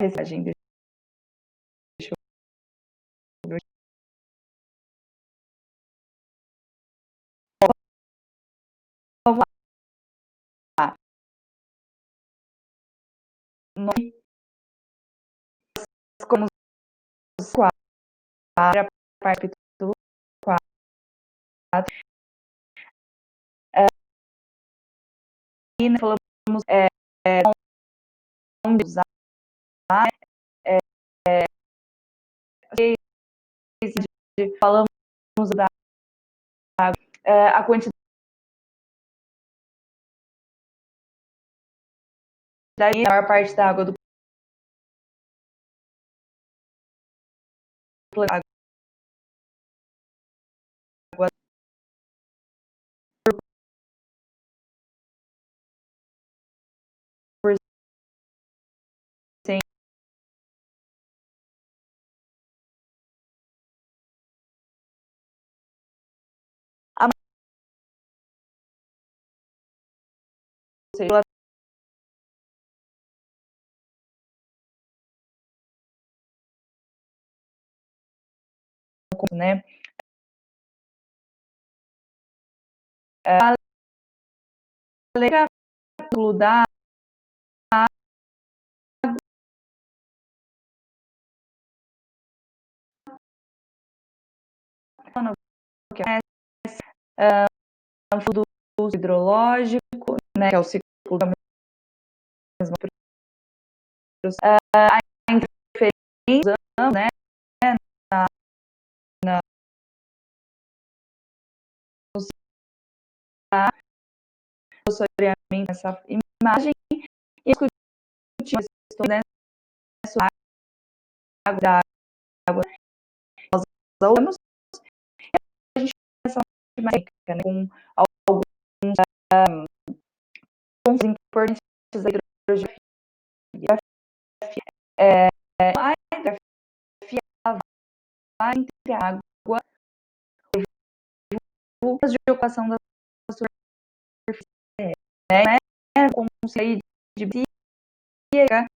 reciclagem, deixa eu ver. Vamos lá. Nós, como quadra, parte do quadro, e nós falamos onde usar, falamos da a quantidade da maior parte da água do planeta, água por 100, a seja, né? A letra da água, que é do uso hidrológico, né, que é o ciclo da mesma a interferência, né, na, na no sensoriamento dessa imagem e discutir a questão dessa água, da água nós usamos, a gente essa mais né, com alguns pontos importantes da hidrografia. A hidrografia vai entre a água e de ocupação da superfície, né? Com o conceito de biega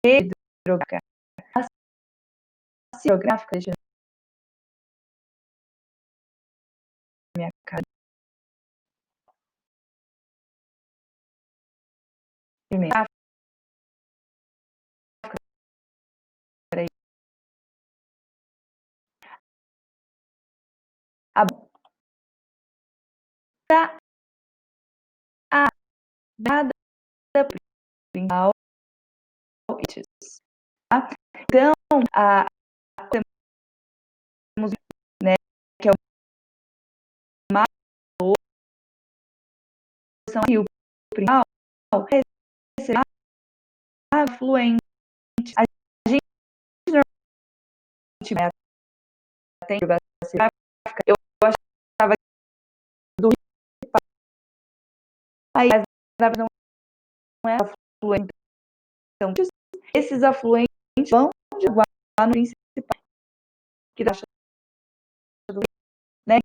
hidrográfica. A hidrográfica de minha cara. Primeiro, a dada principal, tá? Então, temos, né, que é uma são rio principal, receber água fluente. A gente normalmente tem eu achava do rio, aí as águas não é afluente. Então, esses afluentes vão de água no principal, que dá do rio, né?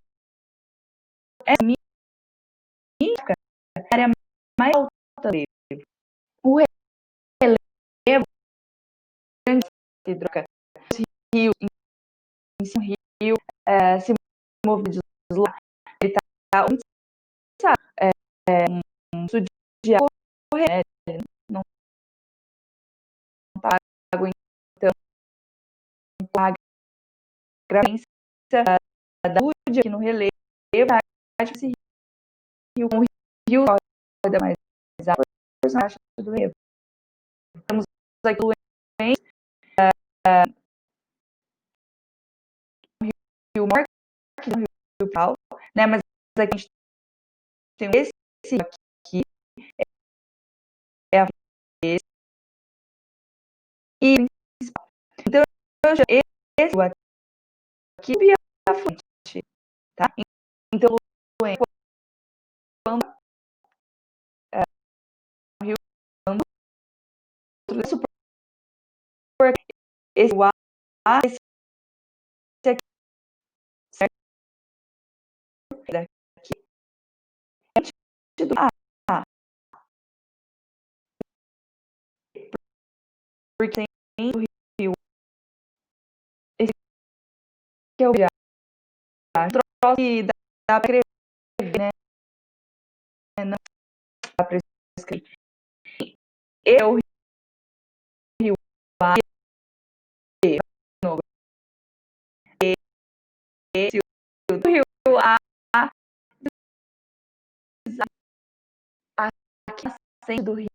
Essa mística é a área mais alta dele. O relevo grande hidroca, rio, em si, rio se move de lá, ele está um de água correr, não está água, então a gravidência da saúde aqui no relevo, esse rio, um rio roda mais água, abaixo do relevo. Temos aqui o rio maior que no rio Pau, né? Mas aqui a gente tem esse aqui, é a esse, e então esse aqui é a fonte, tá? Então quando o rio supor esse A, esse aqui, certo? Daqui, do A, porque do rio. Esse que é o viagem. Troço que dá pra escrever, né? Não dá pra escrever. É o rio A, de novo. Esse do rio A, aqui nascendo do rio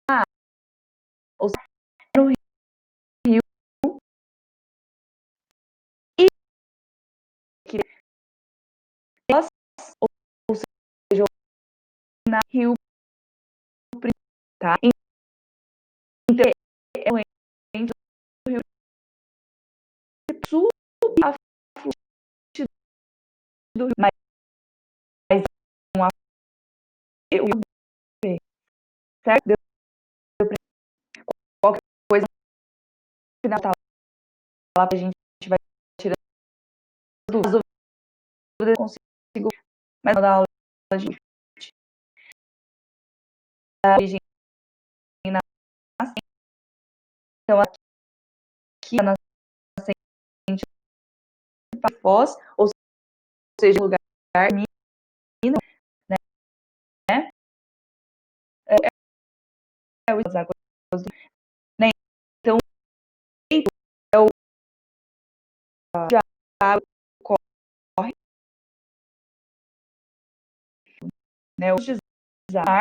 A, ou seja, no rio e que nós, ou seja, na rio, tá? Então, é um ente do rio sul a fonte do rio, mas uma eu certo? Deu pra qualquer coisa no final tá lá pra gente vai tirando as dúvidas, eu consigo, mas na aula a gente a origem nascente, então aqui a nascente Foz, ou seja, lugar Minas, né? É o águas do, né? Então, é o já corre, né? O deslizar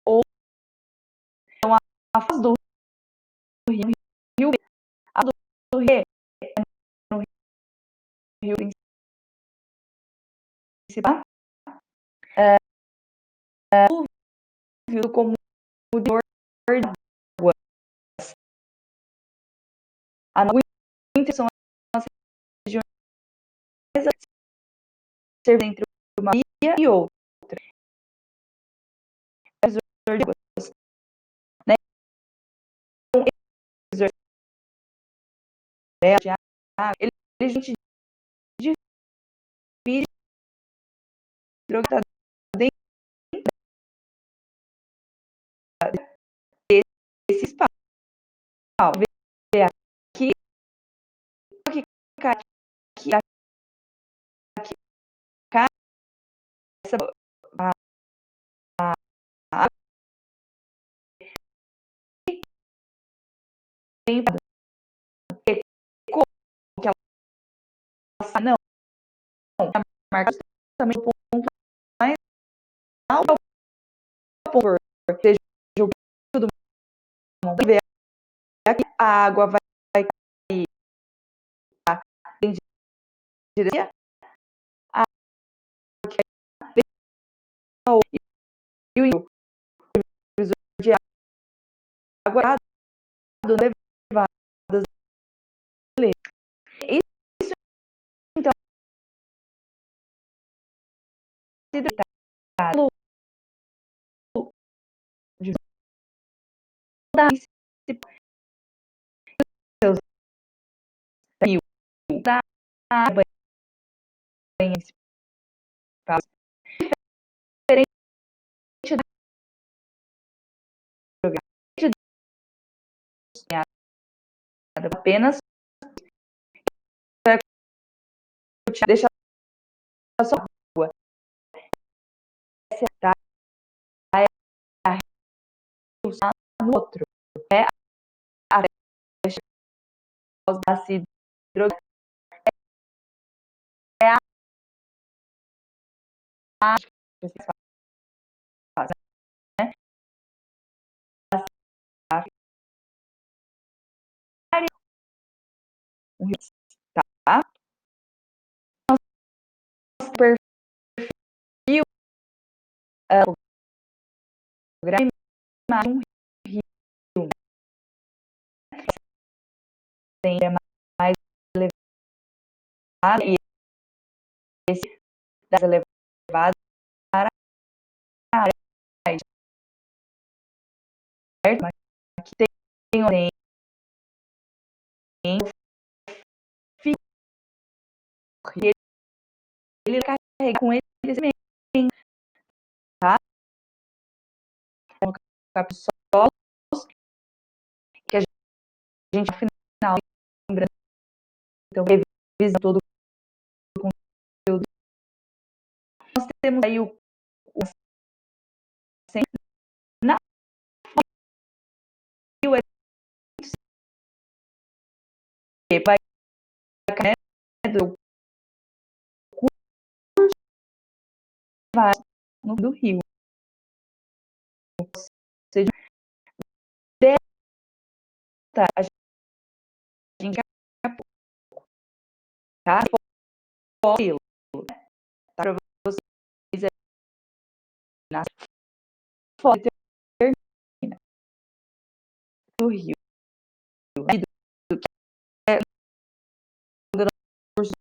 ou então a foz do rio, a do rio, no rio principal, o rio como de água. A muita são as regiões ser entre uma ilha e outra, de águas, né? Então, de água, ele a gente divide hidrogado dentro desse espaço. Vê aqui, aqui, aqui, aqui, aqui, essa a água tem que ela não, a marca também o ponto mais alto é o ponto seja o do ver aqui a água vai cair em direção a e o divisor de água levadas isso então se detalhe de da seus rio da banho diferente apenas deixa só rua essa é a no outro é a da cidro é a que vocês fazem, né? A um tá? Nosso perfil é o grande um rio tem mais elevado e esse das elevadas para a área certo? Mas aqui tem fico ele carrega com ele tá? capsolos, que a gente, ao final, lembra, então, revisa todo o conteúdo. Nós temos aí o na o vai do do rio, ou seja, delta, a gente tá fóssil, tá para vocês aí na foto do rio, do que é do curso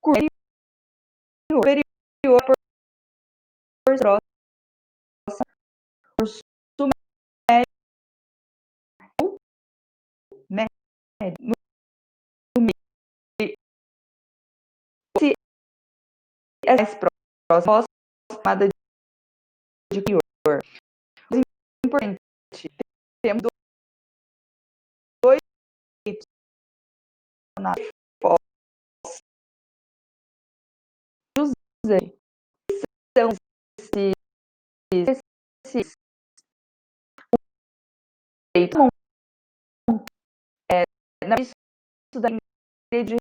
superior por curso médio, no meio, se é mais próximo, chamada de pior. Importante, temos dois tipos na foto, são esses feitos na isso da de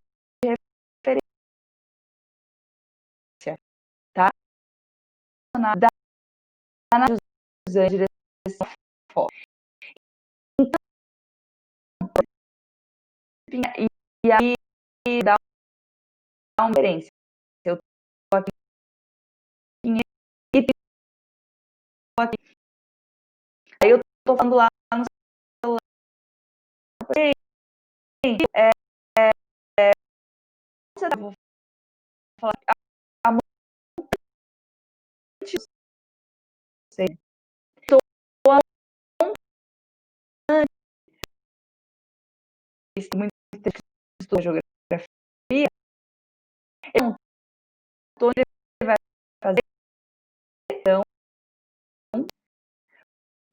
referência, tá? Da análise da direção foto. Então, e aí dá uma referência. Eu tô aqui e tô aqui. Aí eu tô falando lá no celular. É, você tá, vou falar a muito sei. Tô muito estou geografia. Eu não tô vai fazer então,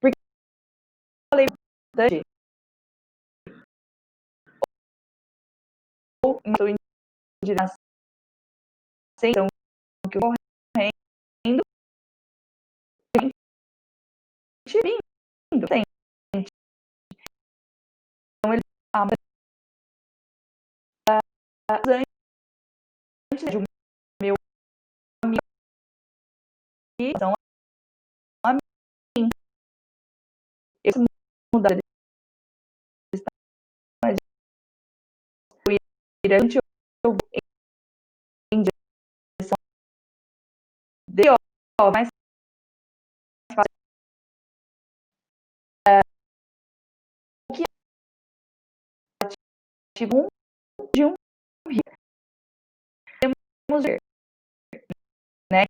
porque eu falei bastante, ou estou em direção que eu correndo, vindo, tem. Então ele antes de um meu amigo são a mim. Esse mudar de estado durante eu em direção de mais fácil o que ativo de um rio. Temos ver, né,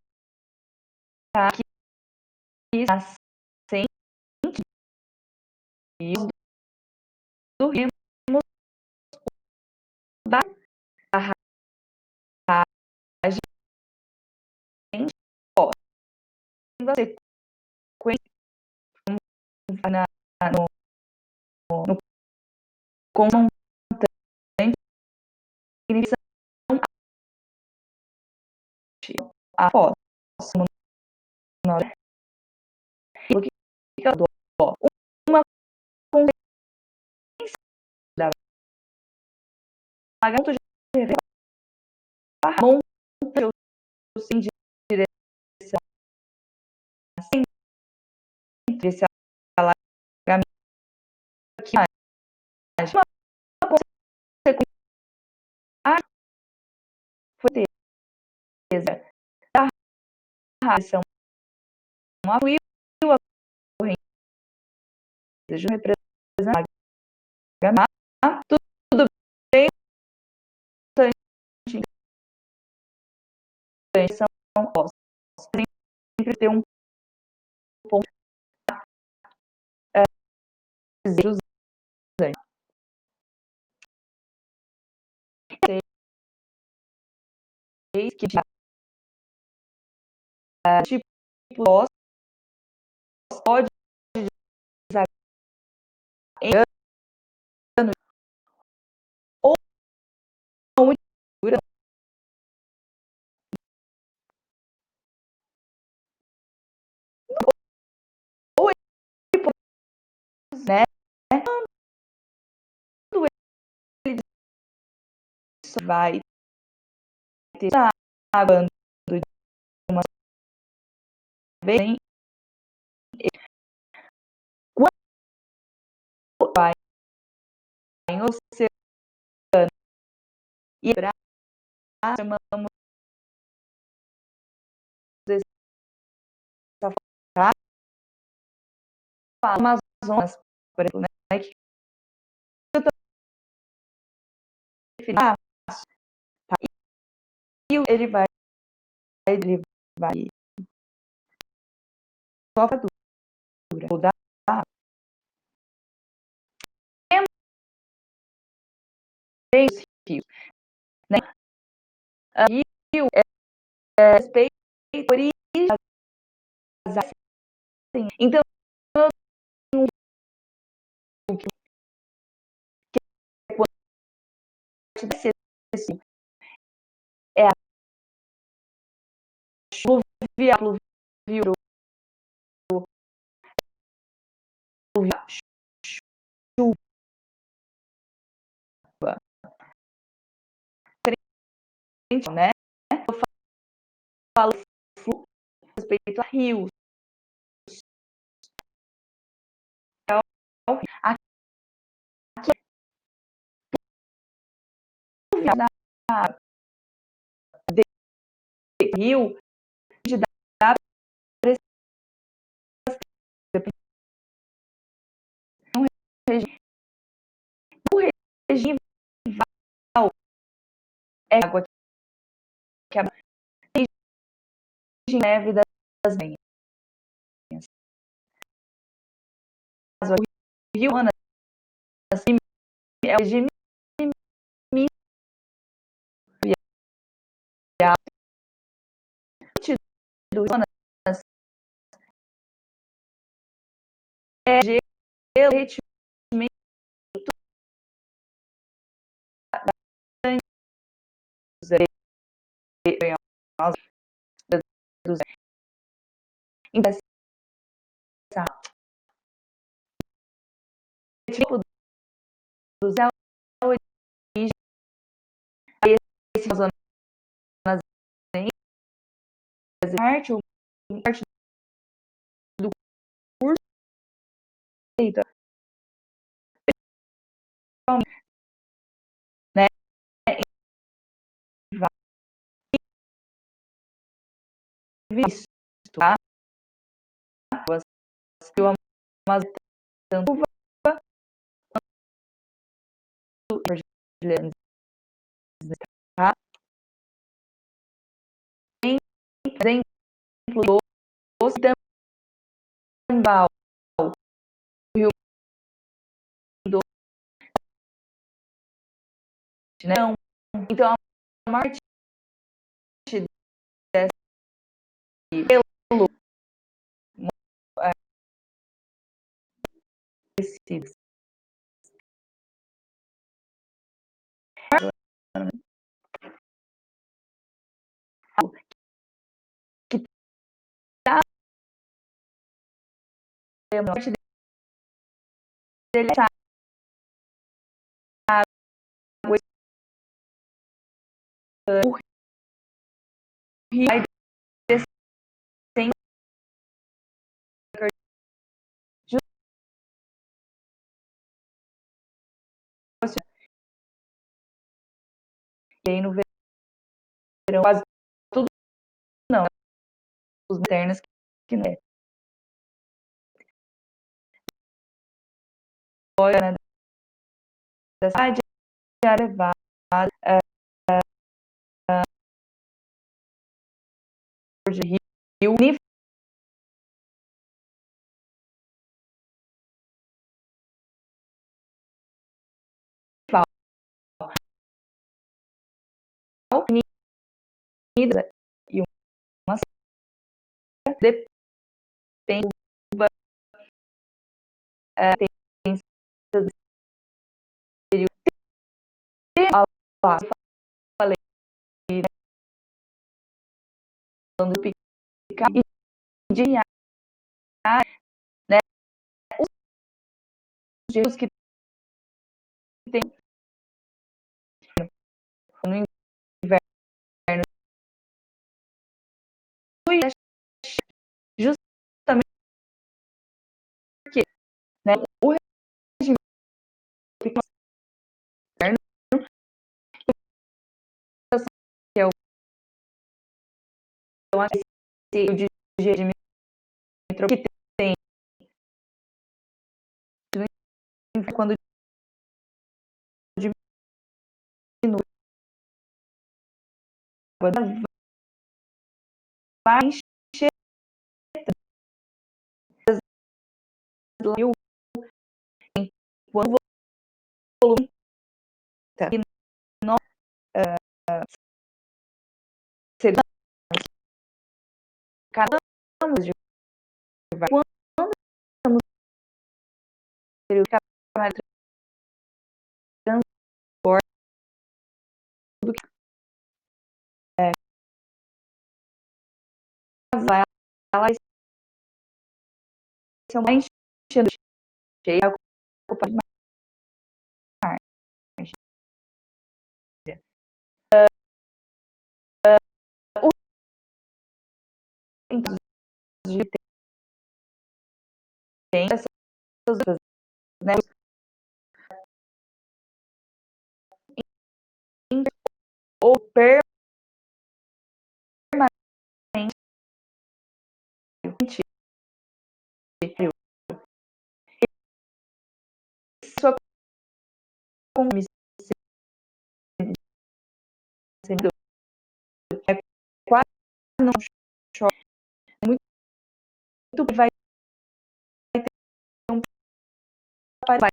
que nascente do rio da barragem, ó, da sequência na, no, no constante ignição a foto o que eu dou uma consequência da pagamento de monta o sim de direção sempre esse alargamento que mais uma consequência foi ter da radiação afluiu a corrente de um representante tudo bem são sempre ter um ponto zero que tipo pode em anos ou muito dura, ou ele pode, né, quando ele vai ter água de uma vez, quando vai em oceano e para chamamos dessa fala Amazonas, por exemplo, né, que eu também tá, e ele vai sofre dura, ou dá tem os rios, né? Rio é respeito origem assim. Então eu tenho um que é quando assim, é a fluvial, fluvial, chuva, né? Eu falo flu, respeito a rios. Aqui da rio de dar o regime é água que a neve das venhas. O rio Amazonas é o regime do Amazonas é gelo derretimento dos então, tipo dos é a origem esse Amazonas parte do curso né, visto, tá? Que o Amazonas tanto brasileiro, tá? Tem exemplo do Tambal, o Rio Doce, não. Então, a maior parte desse pelo esse que tá a parte dele essa água, o rio vai descendo e aí no verão quase tudo não, os internos que né, olha, né, dessa área de Arevada, de rio, Unifal, Unida e uma depende tem lá, eu falei, né, falando do picar e de né, os dias que tem no inverno, justamente porque, né, o regime interno, que é o de regime que tem quando diminui, vai encher quando o volume e nós acabamos de quando estamos no trabalho de transporte, tudo que elas são mais enchendo cheia, ocupa mais. O de tem essas outras, né, ou permanente sua comissão é quase não chove muito, vai ter um vai para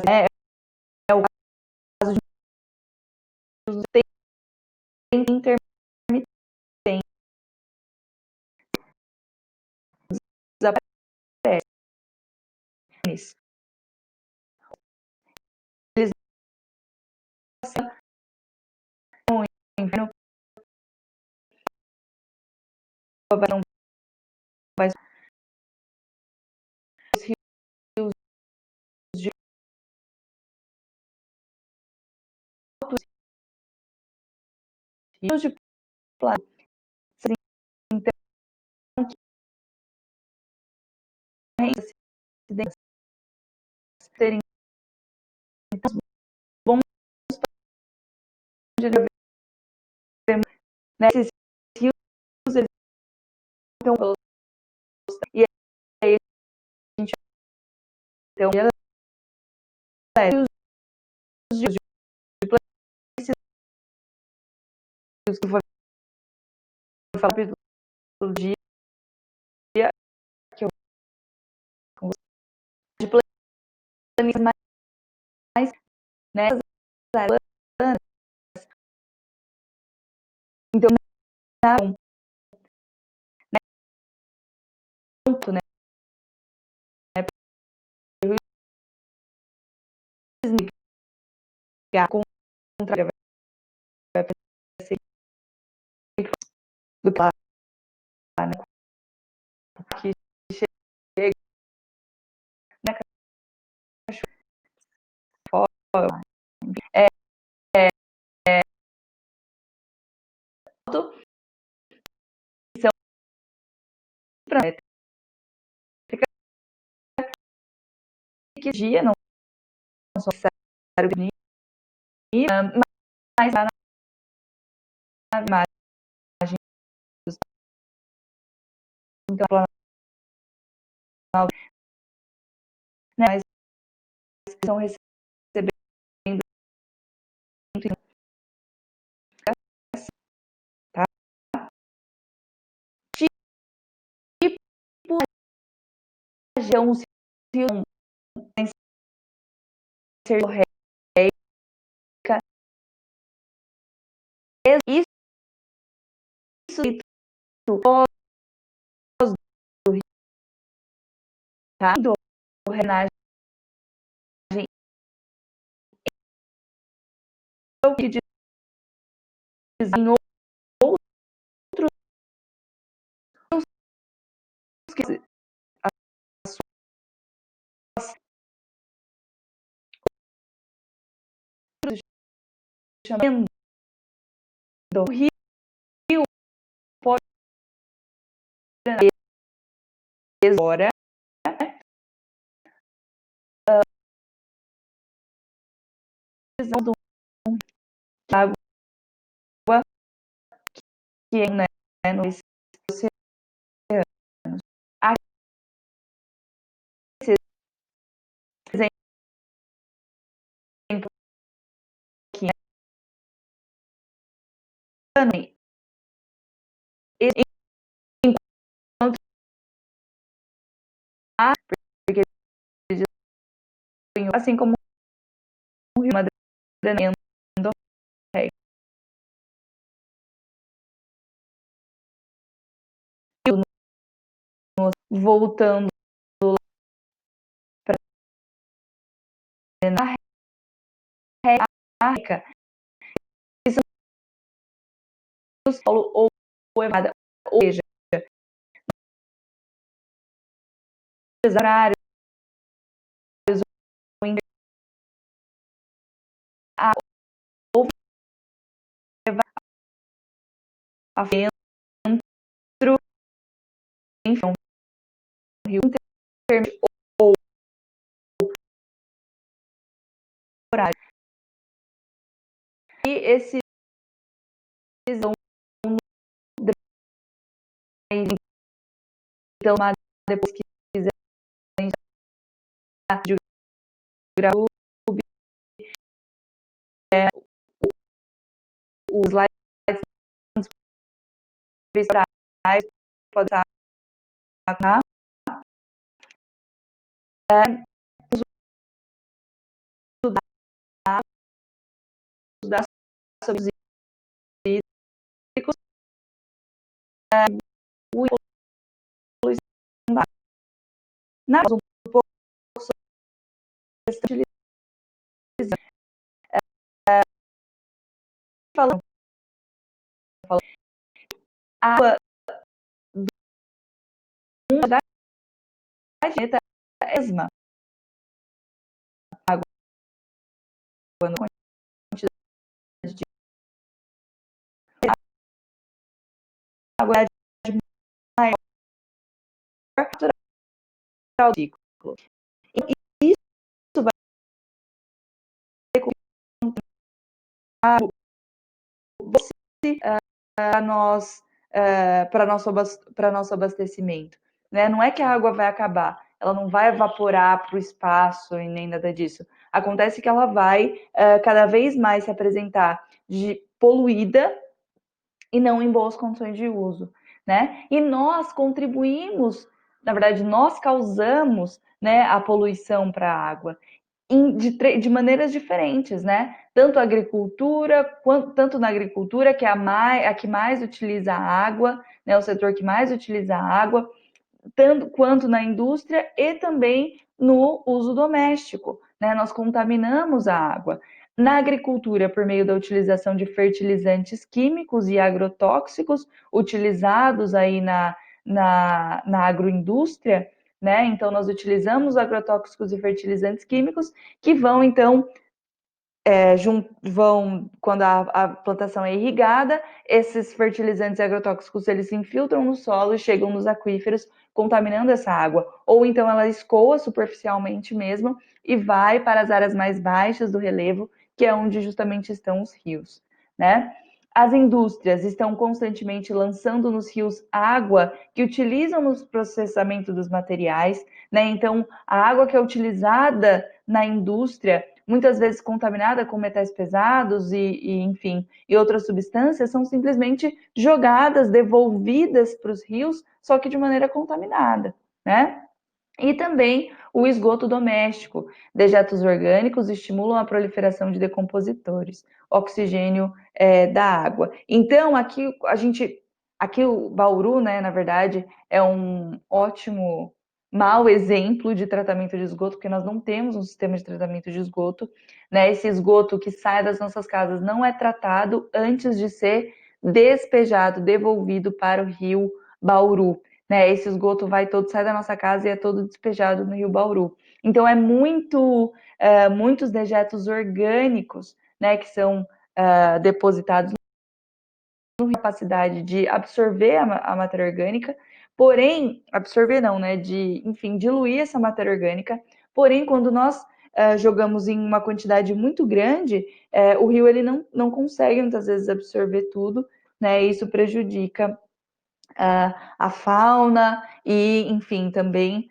é, é o caso de tem intermitentes desaparece. Eles passam o inverno, não vai os rios de altos, rios de plano, então acidentes terem bons de né, esses rios eles estão e aí a gente então os rios de planícies que foi falar do dia que eu de planícies mais né, então não tanto, né, contra do que lá, né, que chega na cachorro, é, é, é alto, são para que dia não são necessário mas na imagem dos então né, mas estão recebendo tá? Tipo região se tem ser reica, isso pós do tá? Do renagem o que diz em outros que chamando do rio pode agora do água que é, né, no oceano. Esse exemplo aqui, enquanto há, porque assim como o rio Madalena voltando para a África, isso no solo ou evada, ou seja, as áreas ou a dentro, enfim, um rio ou horário. E esses vão então depois que quiser de grau os slides visuais pode estar estudar sobre os hídricos, o poluição da água. Um pouco sobre a questão de utilização. Falando, a água da planeta é a mesma água na quantidade de água maior natural do ciclo. E isso vai para nós, para nosso abastecimento, né? Não é que a água vai acabar, ela não vai evaporar para o espaço e nem nada disso. Acontece que ela vai cada vez mais se apresentar de poluída e não em boas condições de uso, né? E nós contribuímos, na verdade, nós causamos, né, a poluição para a água de maneiras diferentes, né? Tanto a agricultura, tanto na agricultura, que é a que mais utiliza a água, né? O setor que mais utiliza a água, tanto quanto na indústria e também no uso doméstico, né? Nós contaminamos a água. Na agricultura, por meio da utilização de fertilizantes químicos e agrotóxicos utilizados aí na agroindústria, né? Então, nós utilizamos agrotóxicos e fertilizantes químicos que vão, então, quando a plantação é irrigada, esses fertilizantes e agrotóxicos eles se infiltram no solo e chegam nos aquíferos, contaminando essa água. Ou então ela escoa superficialmente mesmo e vai para as áreas mais baixas do relevo, que é onde justamente estão os rios, né? As indústrias estão constantemente lançando nos rios água que utilizam no processamento dos materiais, né? Então, a água que é utilizada na indústria muitas vezes contaminada com metais pesados enfim, e outras substâncias, são simplesmente jogadas, devolvidas para os rios, só que de maneira contaminada, né? E também o esgoto doméstico. Dejetos orgânicos estimulam a proliferação de decompositores, oxigênio da água. Então, aqui o Bauru, né, na verdade, é um ótimo mau exemplo de tratamento de esgoto, porque nós não temos um sistema de tratamento de esgoto, né? Esse esgoto que sai das nossas casas não é tratado antes de ser despejado, devolvido para o rio Bauru, né? Esse esgoto vai todo, sai da nossa casa e é todo despejado no rio Bauru. Então é muitos dejetos orgânicos, né, que são depositados capacidade de absorver a matéria orgânica, porém, absorver não, né, de, enfim, diluir essa matéria orgânica, porém, quando nós jogamos em uma quantidade muito grande, o rio ele não consegue muitas vezes absorver tudo, né, e isso prejudica a fauna e, enfim, também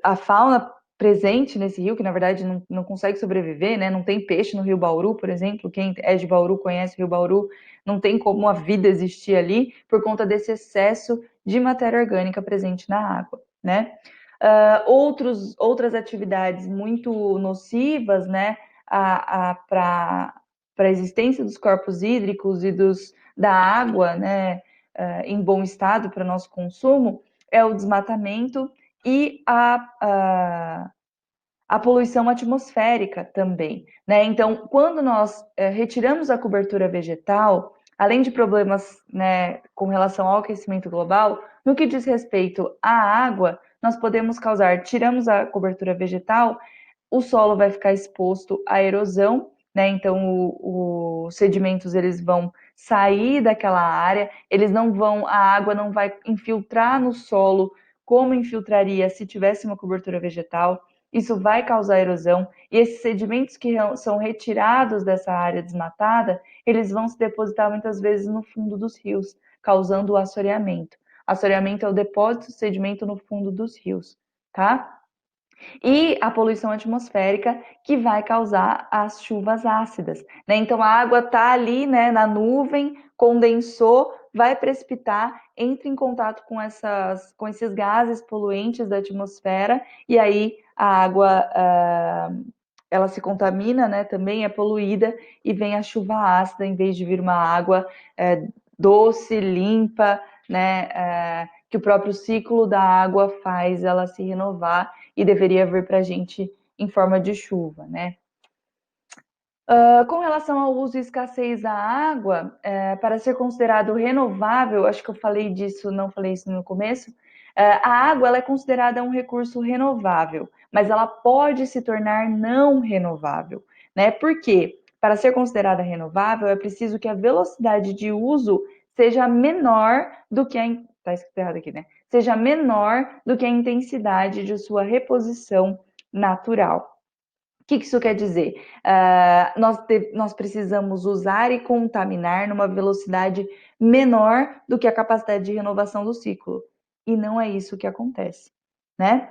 a fauna presente nesse rio, que na verdade não consegue sobreviver, né? Não tem peixe no rio Bauru, por exemplo. Quem é de Bauru conhece o rio Bauru, não tem como a vida existir ali por conta desse excesso de matéria orgânica presente na água, né? Outras atividades muito nocivas, né, para a existência dos corpos hídricos e da água, né, em bom estado para nosso consumo, é o desmatamento e a poluição atmosférica também, né? Então, quando nós retiramos a cobertura vegetal, além de problemas, né, com relação ao aquecimento global, no que diz respeito à água, nós podemos tiramos a cobertura vegetal, o solo vai ficar exposto à erosão, né? Então os sedimentos eles vão sair daquela área, a água não vai infiltrar no solo como infiltraria se tivesse uma cobertura vegetal. Isso vai causar erosão e esses sedimentos que são retirados dessa área desmatada, eles vão se depositar muitas vezes no fundo dos rios, causando o assoreamento. Assoreamento é o depósito de sedimento no fundo dos rios, tá? E a poluição atmosférica que vai causar as chuvas ácidas, né? Então a água está ali, né, na nuvem, condensou, vai precipitar, entra em contato com esses gases poluentes da atmosfera e aí a água ela se contamina, né? Também é poluída e vem a chuva ácida em vez de vir uma água doce, limpa, né? Que o próprio ciclo da água faz ela se renovar e deveria vir para a gente em forma de chuva, né? Com relação ao uso e escassez da água, para ser considerado renovável, acho que eu falei disso, não falei isso no começo, a água ela é considerada um recurso renovável, mas ela pode se tornar não renovável, né? Por quê? Para ser considerada renovável, é preciso que a velocidade de uso seja menor do que tá escrito errado aqui, né? Seja menor do que a intensidade de sua reposição natural. O que isso quer dizer? Nós precisamos usar e contaminar numa velocidade menor do que a capacidade de renovação do ciclo. E não é isso que acontece, né?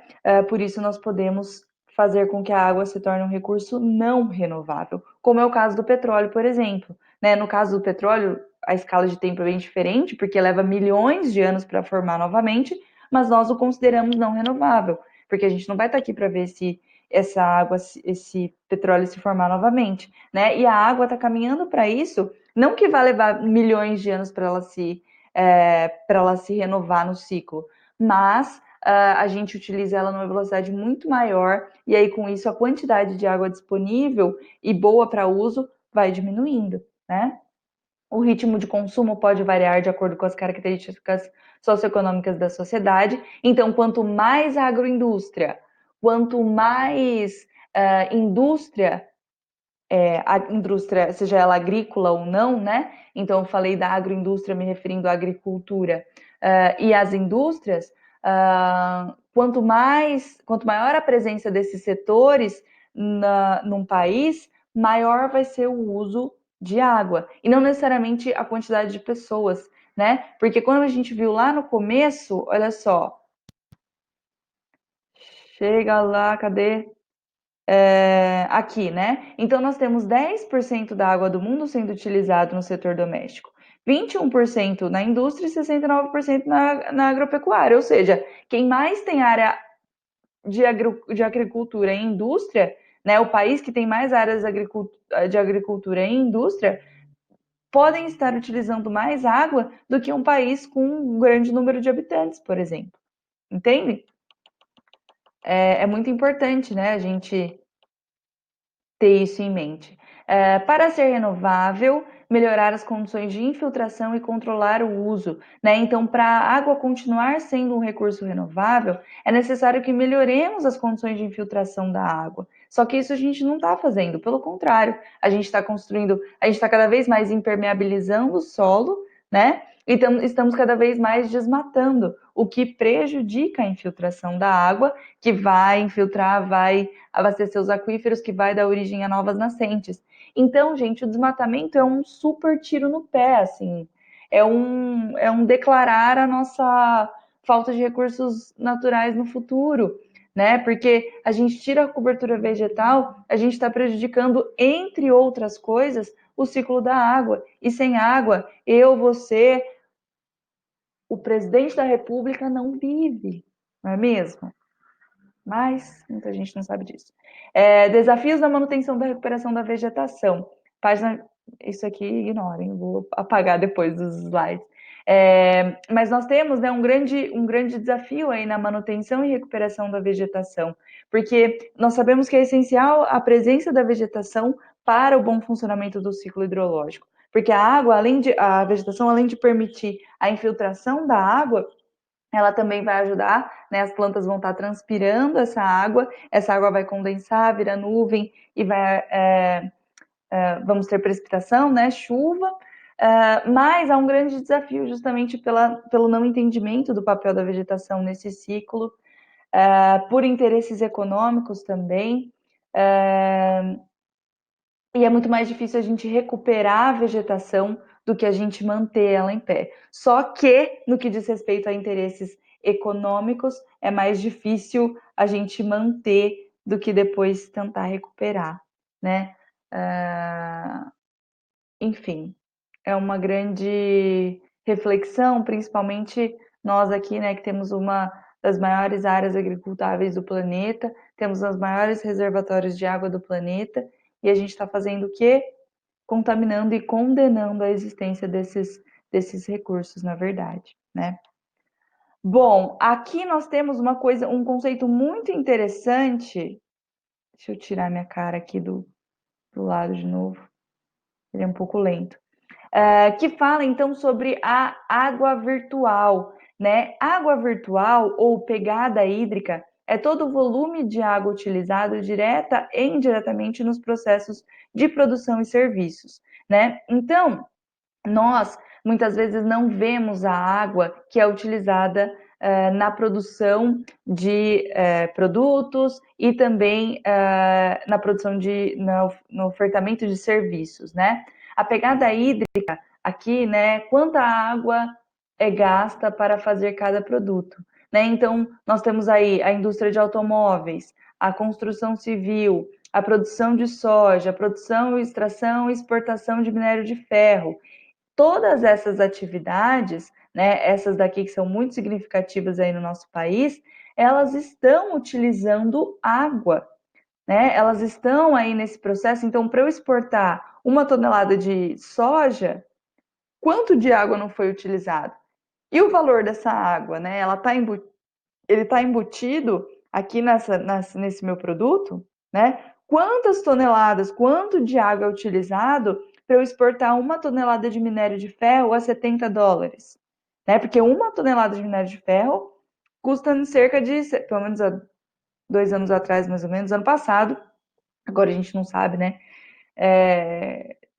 Por isso, nós podemos fazer com que a água se torne um recurso não renovável, como é o caso do petróleo, por exemplo. Né? No caso do petróleo, a escala de tempo é bem diferente, porque leva milhões de anos para formar novamente, mas nós o consideramos não renovável, porque a gente não vai estar aqui para ver se essa água, esse petróleo se formar novamente, né? E a água está caminhando para isso, não que vai levar milhões de anos para ela se renovar no ciclo, mas a gente utiliza ela numa velocidade muito maior e aí com isso a quantidade de água disponível e boa para uso vai diminuindo, né? O ritmo de consumo pode variar de acordo com as características socioeconômicas da sociedade. Então, quanto mais agroindústria, quanto mais indústria, a indústria, seja ela agrícola ou não, né? Então, eu falei da agroindústria me referindo à agricultura e às indústrias, quanto maior a presença desses setores num país, maior vai ser o uso de água, e não necessariamente a quantidade de pessoas, né? Porque quando a gente viu lá no começo, olha só, chega lá, cadê? Aqui, né? Então, nós temos 10% da água do mundo sendo utilizado no setor doméstico, 21% na indústria e 69% na agropecuária. Ou seja, quem mais tem área de agricultura e indústria, né? O país que tem mais áreas de agricultura e indústria, podem estar utilizando mais água do que um país com um grande número de habitantes, por exemplo. entende? É muito importante, né, a gente ter isso em mente. Para ser renovável, melhorar as condições de infiltração e controlar o uso, né? Então, para a água continuar sendo um recurso renovável, é necessário que melhoremos as condições de infiltração da água. Só que isso a gente não está fazendo, pelo contrário, a gente está construindo, a gente está cada vez mais impermeabilizando o solo, né? Então, estamos cada vez mais desmatando, o que prejudica a infiltração da água, que vai infiltrar, vai abastecer os aquíferos, que vai dar origem a novas nascentes. Então, gente, o desmatamento é um super tiro no pé, assim. É um declarar a nossa falta de recursos naturais no futuro, né? Porque a gente tira a cobertura vegetal, a gente está prejudicando, entre outras coisas, o ciclo da água. E sem água, eu, você, o presidente da República não vive, não é mesmo? Mas muita gente não sabe disso. Desafios na manutenção da recuperação da vegetação. Página. Isso aqui ignorem, vou apagar depois dos slides. Mas nós temos, né, um grande desafio aí na manutenção e recuperação da vegetação, porque nós sabemos que é essencial a presença da vegetação para o bom funcionamento do ciclo hidrológico, porque a água, a vegetação, além de permitir a infiltração da água, ela também vai ajudar, né? As plantas vão estar transpirando essa água vai condensar, vira nuvem e vamos ter precipitação, né? Chuva. Mas há um grande desafio justamente pelo não entendimento do papel da vegetação nesse ciclo, por interesses econômicos também. E é muito mais difícil a gente recuperar a vegetação do que a gente manter ela em pé. Só que, no que diz respeito a interesses econômicos, é mais difícil a gente manter do que depois tentar recuperar, né? Enfim, é uma grande reflexão, principalmente nós aqui, né, que temos uma das maiores áreas agricultáveis do planeta, temos os maiores reservatórios de água do planeta, e a gente está fazendo o quê? Contaminando e condenando a existência desses recursos, na verdade, né? Bom, aqui nós temos um conceito muito interessante. Deixa eu tirar minha cara aqui do lado de novo. Ele é um pouco lento. Que fala então sobre a água virtual, né? Água virtual ou pegada hídrica é todo o volume de água utilizado direta e indiretamente nos processos de produção e serviços, né? Então, nós muitas vezes não vemos a água que é utilizada na produção de produtos e também na produção no ofertamento de serviços, né? A pegada hídrica aqui, né? Quanta água é gasta para fazer cada produto, né? Então, nós temos aí a indústria de automóveis, a construção civil, a produção de soja, a produção, extração e exportação de minério de ferro. Todas essas atividades, né, essas daqui que são muito significativas aí no nosso país, elas estão utilizando água, né? Elas estão aí nesse processo. Então, para eu exportar 1 tonelada de soja, quanto de água não foi utilizado? E o valor dessa água, né? Ele está embutido aqui nesse meu produto, né? Quantas toneladas, quanto de água é utilizado para eu exportar 1 tonelada de minério de ferro a $70, né? Porque 1 tonelada de minério de ferro custa cerca de, pelo menos há 2 anos atrás, mais ou menos, ano passado, agora a gente não sabe, né?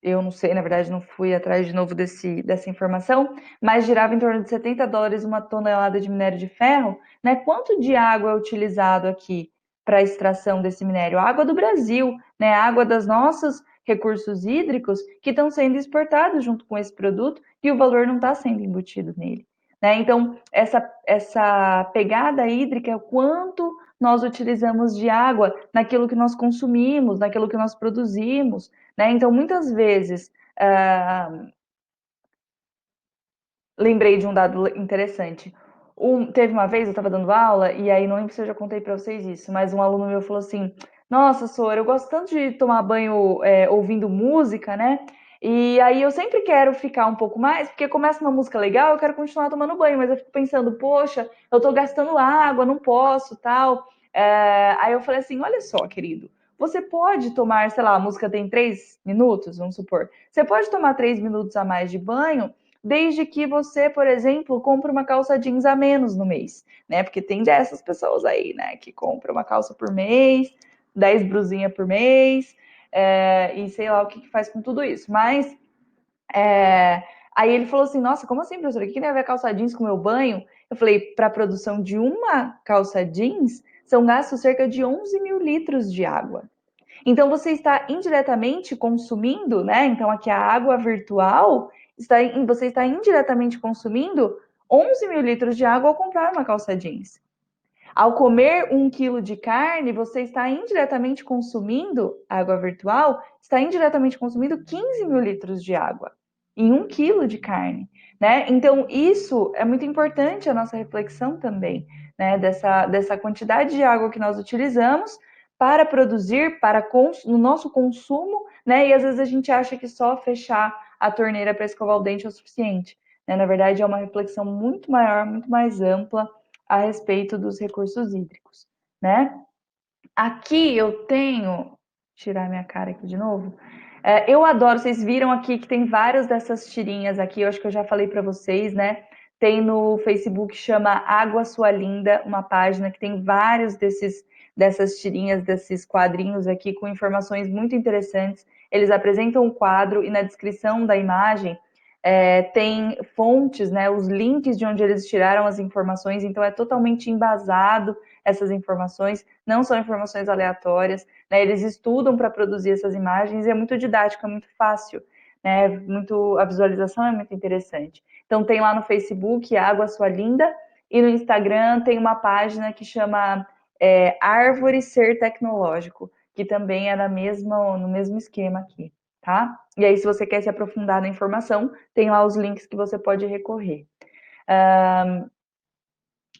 Eu não sei, na verdade, não fui atrás de novo dessa informação, mas girava em torno de $70 uma tonelada de minério de ferro, né? Quanto de água é utilizado aqui para a extração desse minério? A água do Brasil, né? A água dos nossos recursos hídricos que estão sendo exportados junto com esse produto e o valor não está sendo embutido nele, né? Então, essa pegada hídrica é o quanto nós utilizamos de água naquilo que nós consumimos, naquilo que nós produzimos, né? Então, muitas vezes, lembrei de um dado interessante. Teve uma vez, eu estava dando aula, e aí não lembro se eu já contei para vocês isso, mas um aluno meu falou assim: Nossa, Sora, eu gosto tanto de tomar banho ouvindo música, né? E aí eu sempre quero ficar um pouco mais, porque começa uma música legal, eu quero continuar tomando banho, mas eu fico pensando, poxa, eu tô gastando água, não posso, tal. Aí eu falei assim, olha só, querido, você pode tomar, sei lá, a música tem 3 minutos, vamos supor. Você pode tomar 3 minutos a mais de banho, desde que você, por exemplo, compre uma calça jeans a menos no mês, né? Porque tem dessas pessoas aí, né, que compram uma calça por mês, 10 brusinhas por mês, e sei lá o que faz com tudo isso. Mas aí ele falou assim: Nossa, como assim, professora? O que tem a ver calça jeans com o meu banho? Eu falei: Para a produção de uma calça jeans, são gastos cerca de 11 mil litros de água. Então você está indiretamente consumindo, né? Então aqui a água virtual, você está indiretamente consumindo 11 mil litros de água ao comprar uma calça jeans. Ao comer 1 quilo de carne, você está indiretamente consumindo água virtual, está indiretamente consumindo 15 mil litros de água em 1 quilo de carne, né? Então, isso é muito importante a nossa reflexão também, né? Dessa quantidade de água que nós utilizamos para produzir, no nosso consumo, né? E às vezes a gente acha que só fechar a torneira para escovar o dente é o suficiente, né? Na verdade, é uma reflexão muito maior, muito mais ampla a respeito dos recursos hídricos, né? Aqui eu tenho, tirar minha cara aqui de novo. Eu adoro, vocês viram aqui que tem várias dessas tirinhas aqui, eu acho que eu já falei para vocês, né? Tem no Facebook, chama Água Sua Linda, uma página que tem vários dessas tirinhas, desses quadrinhos aqui com informações muito interessantes. Eles apresentam um quadro e na descrição da imagem tem fontes, né, os links de onde eles tiraram as informações, então é totalmente embasado essas informações, não são informações aleatórias, né, eles estudam para produzir essas imagens e é muito didático, é muito fácil, né, a visualização é muito interessante. Então tem lá no Facebook Água Sua Linda e no Instagram tem uma página que chama Árvore Ser Tecnológico, que também é no mesmo esquema aqui, tá? E aí, se você quer se aprofundar na informação, tem lá os links que você pode recorrer.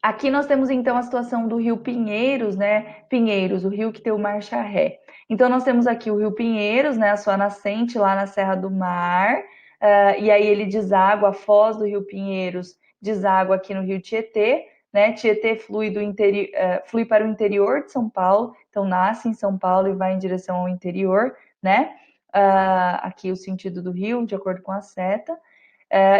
Aqui nós temos então a situação do Rio Pinheiros, né? Pinheiros, o rio que tem o mar Charré. Então nós temos aqui o Rio Pinheiros, né? A sua nascente lá na Serra do Mar, e aí ele deságua, a foz do Rio Pinheiros deságua aqui no Rio Tietê, né? Tietê flui para o interior de São Paulo, então nasce em São Paulo e vai em direção ao interior, né? Aqui o sentido do rio, de acordo com a seta.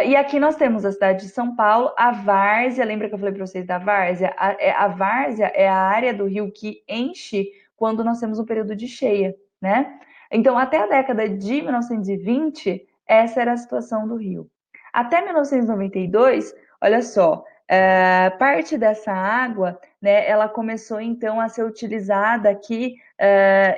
E aqui nós temos a cidade de São Paulo, a várzea, lembra que eu falei para vocês da várzea? A várzea é a área do rio que enche quando nós temos um período de cheia, né? Então, até a década de 1920, essa era a situação do rio. Até 1992, olha só, parte dessa água, né, ela começou então a ser utilizada aqui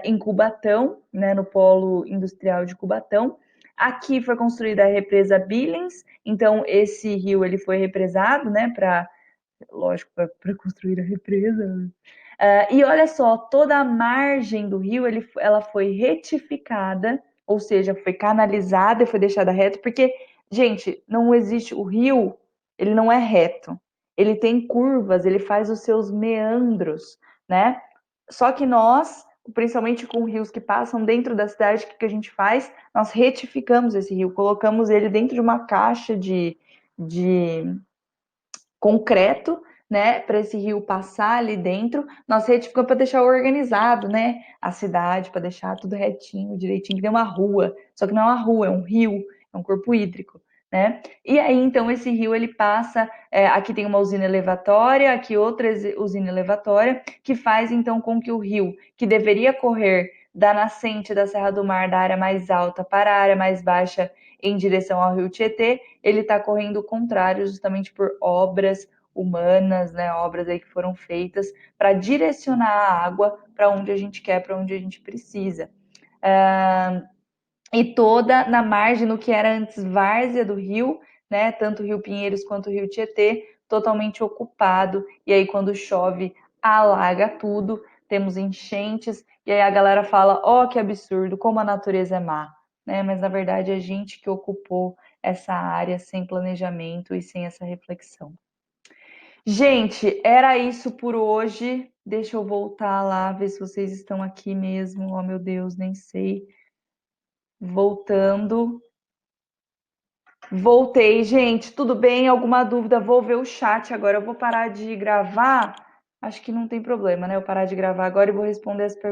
em Cubatão, né, no polo industrial de Cubatão. Aqui foi construída a represa Billings, então esse rio ele foi represado, né, lógico, para construir a represa. E olha só, toda a margem do rio ela foi retificada, ou seja, foi canalizada e foi deixada reta, porque, gente, não existe o rio, ele não é reto, ele tem curvas, ele faz os seus meandros, né? Só que nós, principalmente com rios que passam dentro da cidade, o que a gente faz? Nós retificamos esse rio, colocamos ele dentro de uma caixa de concreto, né, para esse rio passar ali dentro, nós retificamos para deixar organizado, né, a cidade, para deixar tudo retinho, direitinho, que tem uma rua, só que não é uma rua, é um rio, é um corpo hídrico, né? E aí, então, esse rio, ele passa, aqui tem uma usina elevatória, aqui outra usina elevatória, que faz, então, com que o rio, que deveria correr da nascente da Serra do Mar, da área mais alta para a área mais baixa, em direção ao rio Tietê, ele está correndo o contrário, justamente por obras humanas, né, obras aí que foram feitas para direcionar a água para onde a gente quer, para onde a gente precisa. E toda na margem, no que era antes várzea do rio, né, tanto o Rio Pinheiros quanto o Rio Tietê, totalmente ocupado, e aí quando chove, alaga tudo, temos enchentes, e aí a galera fala, ó, que absurdo, como a natureza é má, né, mas na verdade é a gente que ocupou essa área sem planejamento e sem essa reflexão. Gente, era isso por hoje. Deixa eu voltar lá, ver se vocês estão aqui mesmo. Oh, meu Deus, nem sei. Voltando. Voltei, gente. Tudo bem? Alguma dúvida? Vou ver o chat agora. Eu vou parar de gravar. Acho que não tem problema, né? Eu parar de gravar agora e vou responder as perguntas.